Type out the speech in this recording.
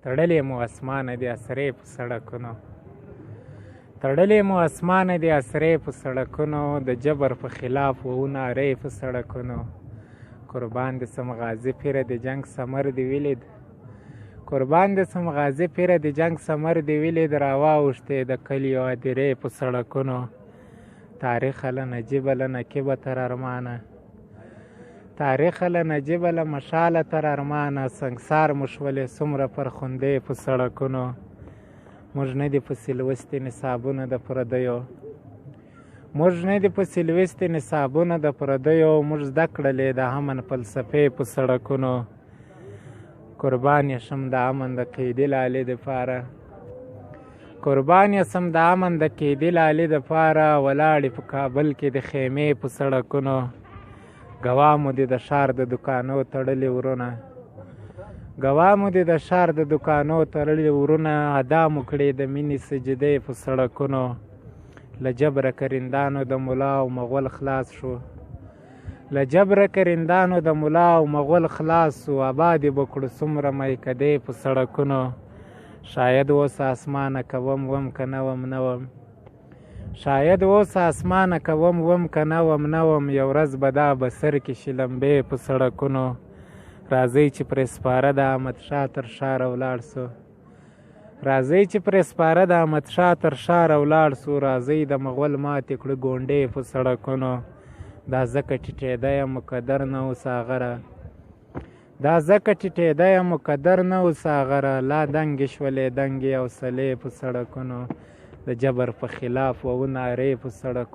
تړلې مو اسمانه دي اسرې په سړکونو، تړلې مو اسمانه دي اسرې په سړکونو، د جبر په خلاف وو نارې په سړکونو. قربان دې سم غازي پیره د جنگ ثمر دې ولید، قربان دې سم غازي پیره د جنگ ثمر دې ولید، راواوښتې د کلیو هدیرې په سړکونو. تاریخ له نجیبه له نقیبه تر ارمانه، تاریخ له نجیبه له مشاله تر ارمانه، سنګسار مو شولې څومره فرخندې په سړکونو. موږ نه دي پسې لوستي نصابونه د پردیو، موږ نه دي پسې لوستي نصابونه د پردیو، موږ زده کړلې د امن فلسفې په سړکونو. قربان یې شم د امن د قیدي لالې دپاره، قربان یې سم د امن د قیدي لالې دپاره، ولاړې په کابل کې د خیمې په سړکونو. ګوا مو دې د ښار د دکانو تړلې ورونه، ګوا مو دې د ښار د دکانو تړلې ورونه، ادا مو کړې د مینې سجدې په سړکونو. له جبره کرندانو د ملا او مغول خلاص شو، له جبره کرندانو د ملا او مغول خلاص شو، آبادې به کړو څومره میکدې په سړکونو. شاید اوس اسمانه کوم وم که نه وم نه وم، شاید اوس اسمانه کوم وم که نه وم نه وم، یو ورځ به دا به سر کې شي لمبې په سړکونو. راځئ چې پرې سپاره د احمدشاه تر ښاره ولاړ سو، راځئ چې پرې سپاره د احمدشاه تر ښاره ولاړ سو، راځئ د مغول ماتې کړو ګونډې په سړکونو. دا ځکه ټیټېده یم مقدر نه و ساغره، دا ځکه ټیټېده یم مقدر نه و ساغره، لا دنګې شولې دنګې حوصلې په سړکونو. د جبر په خلاف وو نارې په سړکونو.